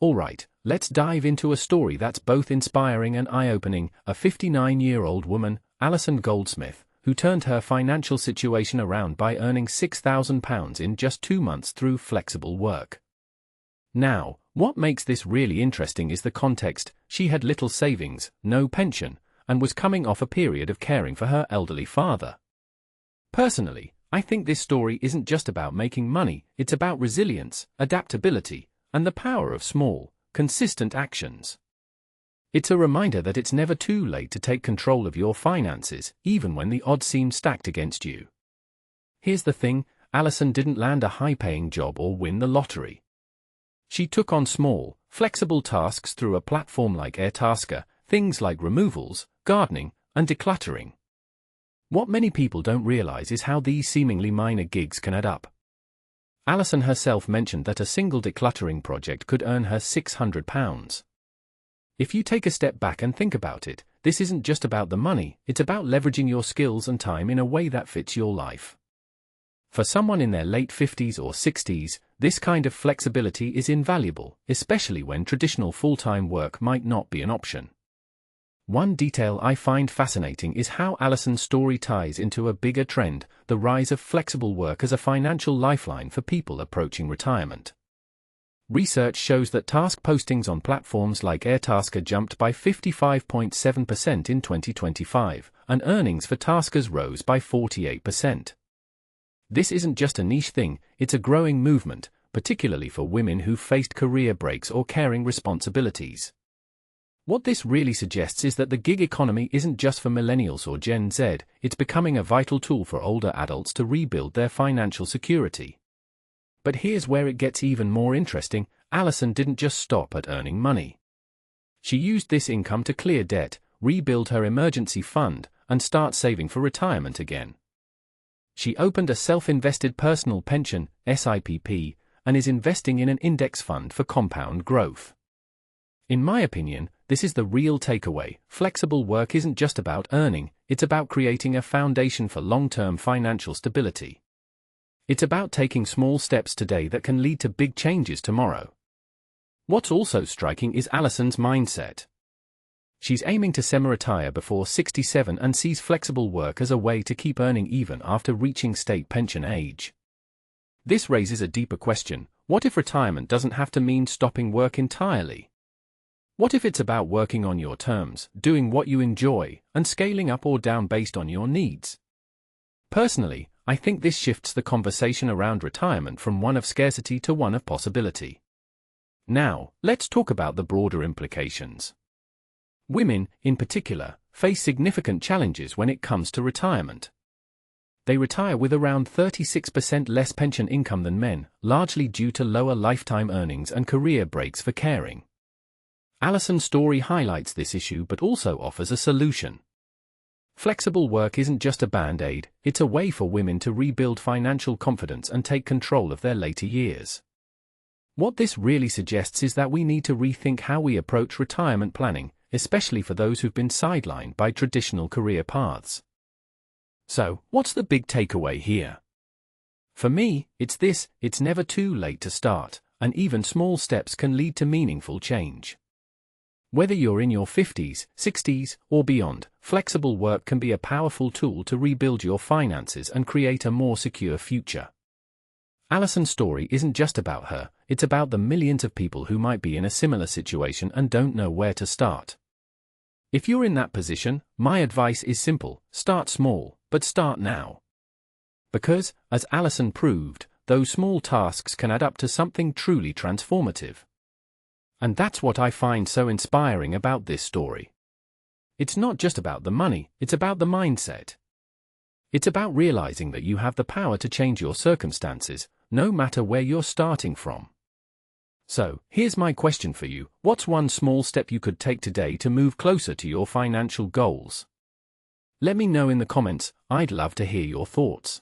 Alright, let's dive into a story that's both inspiring and eye-opening. A 59-year-old woman, Alison Goldsmith, who turned her financial situation around by earning £6,000 in just 2 months through flexible work. Now, what makes this really interesting is the context. She had little savings, no pension, and was coming off a period of caring for her elderly father. Personally, I think this story isn't just about making money, it's about resilience, adaptability, and the power of small, consistent actions. It's a reminder that it's never too late to take control of your finances, even when the odds seem stacked against you. Here's the thing, Alison didn't land a high-paying job or win the lottery. She took on small, flexible tasks through a platform like Airtasker, things like removals, gardening, and decluttering. What many people don't realize is how these seemingly minor gigs can add up. Alison herself mentioned that a single decluttering project could earn her £600. If you take a step back and think about it, this isn't just about the money, it's about leveraging your skills and time in a way that fits your life. For someone in their late 50s or 60s, this kind of flexibility is invaluable, especially when traditional full-time work might not be an option. One detail I find fascinating is how Alison's story ties into a bigger trend, the rise of flexible work as a financial lifeline for people approaching retirement. Research shows that task postings on platforms like Airtasker jumped by 55.7% in 2025, and earnings for taskers rose by 48%. This isn't just a niche thing, it's a growing movement, particularly for women who've faced career breaks or caring responsibilities. What this really suggests is that the gig economy isn't just for millennials or Gen Z, it's becoming a vital tool for older adults to rebuild their financial security. But here's where it gets even more interesting. Alison didn't just stop at earning money. She used this income to clear debt, rebuild her emergency fund, and start saving for retirement again. She opened a self-invested personal pension, SIPP, and is investing in an index fund for compound growth. In my opinion, this is the real takeaway. Flexible work isn't just about earning, it's about creating a foundation for long-term financial stability. It's about taking small steps today that can lead to big changes tomorrow. What's also striking is Alison's mindset. She's aiming to semi-retire before 67 and sees flexible work as a way to keep earning even after reaching state pension age. This raises a deeper question: what if retirement doesn't have to mean stopping work entirely? What if it's about working on your terms, doing what you enjoy, and scaling up or down based on your needs? Personally, I think this shifts the conversation around retirement from one of scarcity to one of possibility. Now, let's talk about the broader implications. Women, in particular, face significant challenges when it comes to retirement. They retire with around 36% less pension income than men, largely due to lower lifetime earnings and career breaks for caring. Alison's story highlights this issue but also offers a solution. Flexible work isn't just a band-aid, it's a way for women to rebuild financial confidence and take control of their later years. What this really suggests is that we need to rethink how we approach retirement planning, especially for those who've been sidelined by traditional career paths. So, what's the big takeaway here? For me, it's this: it's never too late to start, and even small steps can lead to meaningful change. Whether you're in your 50s, 60s, or beyond, flexible work can be a powerful tool to rebuild your finances and create a more secure future. Alison's story isn't just about her, it's about the millions of people who might be in a similar situation and don't know where to start. If you're in that position, my advice is simple: start small, but start now. Because, as Alison proved, those small tasks can add up to something truly transformative. And that's what I find so inspiring about this story. It's not just about the money, it's about the mindset. It's about realizing that you have the power to change your circumstances, no matter where you're starting from. So, here's my question for you: what's one small step you could take today to move closer to your financial goals? Let me know in the comments, I'd love to hear your thoughts.